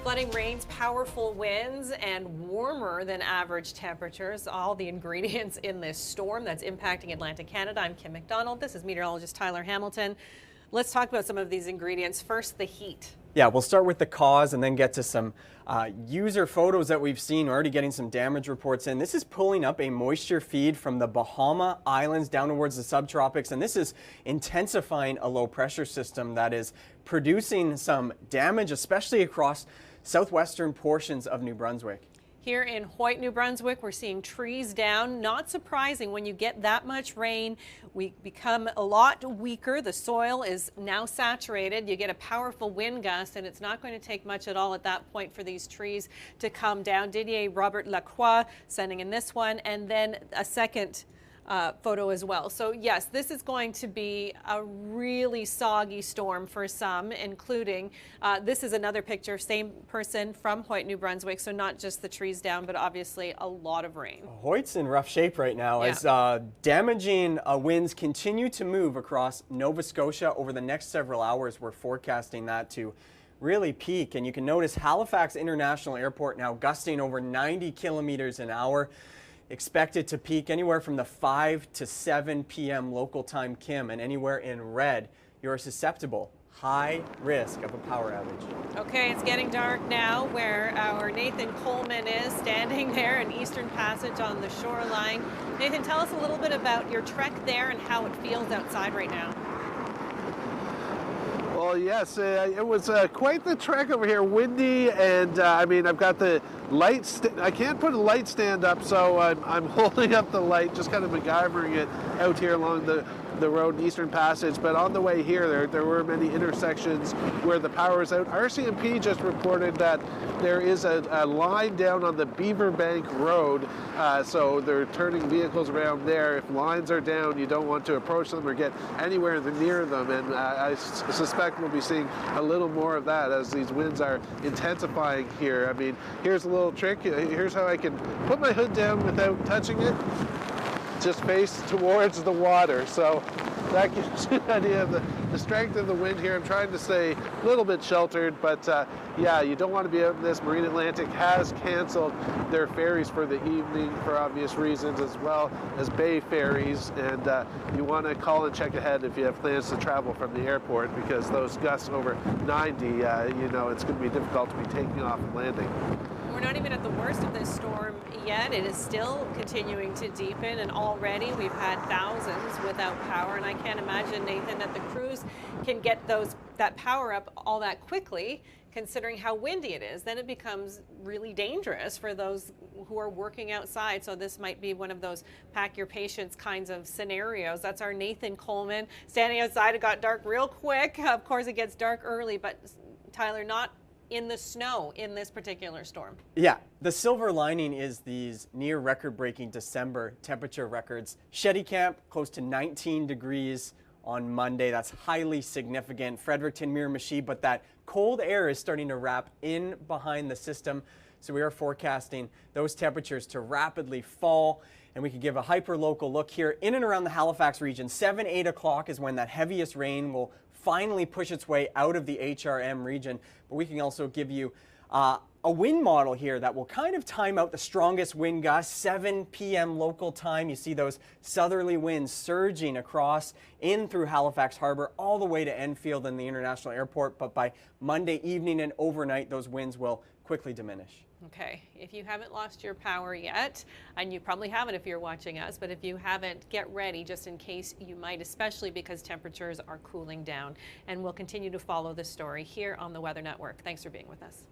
Flooding rains, powerful winds, and warmer than average temperatures. All the ingredients in this storm that's impacting Atlantic Canada. I'm Kim MacDonald. This is meteorologist Tyler Hamilton. Let's talk about some of these ingredients. First, the heat. Yeah, we'll start with the cause and then get to some user photos that we've seen. We're already getting some damage reports in. This is pulling up a moisture feed from the Bahama Islands down towards the subtropics, and this is intensifying a low pressure system that is producing some damage, especially across southwestern portions of New Brunswick. Here in Hoyt, New Brunswick, we're seeing trees down. Not surprising, when you get that much rain, we become a lot weaker. The soil is now saturated. You get a powerful wind gust, and it's not going to take much at all at that point for these trees to come down. Didier Robert Lacroix sending in this one, and then a second photo as well. So yes, this is going to be a really soggy storm for some, including, this is another picture, same person from Hoyt, New Brunswick, so not just the trees down, but obviously a lot of rain. Hoyt's in rough shape right now as damaging winds continue to move across Nova Scotia over the next several hours. We're forecasting that to really peak, and you can notice Halifax International Airport now gusting over 90 kilometers an hour. Expected to peak anywhere from the 5 to 7 p.m. local time, Kim, and anywhere in red, you're susceptible. High risk of a power outage. Okay, it's getting dark now where our Nathan Coleman is standing there in Eastern Passage on the shoreline. Nathan, tell us a little bit about your trek there and how it feels outside right now. Well, yes, it was quite the trek over here. Windy, and I mean, I've got the light. I can't put a light stand up, so I'm holding up the light, just kind of MacGyvering it out here along the road in Eastern Passage. But on the way here, there were many intersections where the power is out. RCMP just reported that there is a line down on the Beaver Bank Road, so they're turning vehicles around there. If lines are down, you don't want to approach them or get anywhere near them, and I suspect we'll be seeing a little more of that as these winds are intensifying here. I mean, here's a little trick. Here's how I can put my hood down without touching it. Just face towards the water, so that gives you an idea of the strength of the wind here. I'm trying to stay a little bit sheltered, but yeah, you don't want to be out in this. Marine Atlantic has canceled their ferries for the evening for obvious reasons, as well as bay ferries, and you want to call and check ahead if you have plans to travel from the airport, because those gusts over 90, you know, it's going to be difficult to be taking off and landing. We're not even at the worst of this storm yet. It is still continuing to deepen, and already we've had thousands without power, and I can't imagine, Nathan, that the crews can get that power up all that quickly, considering how windy it is. Then it becomes really dangerous for those who are working outside. So this might be one of those pack your patience kinds of scenarios. That's our Nathan Coleman standing outside. It got dark real quick. Of course, it gets dark early, but Tyler, not in the snow in this particular storm. Yeah, the silver lining is these near record-breaking December temperature records. Shetty Camp close to 19 degrees on Monday. That's highly significant. Fredericton, Miramichi, but that cold air is starting to wrap in behind the system. So we are forecasting those temperatures to rapidly fall. And we can give a hyper-local look here in and around the Halifax region. 7, 8 o'clock is when that heaviest rain will finally push its way out of the HRM region. But we can also give you a wind model here that will kind of time out the strongest wind gusts, 7 p.m. local time. You see those southerly winds surging across in through Halifax Harbor all the way to Enfield and the International Airport. But by Monday evening and overnight, those winds will quickly diminish. Okay, if you haven't lost your power yet, and you probably haven't if you're watching us, but if you haven't, get ready just in case you might, especially because temperatures are cooling down. And we'll continue to follow this story here on the Weather Network. Thanks for being with us.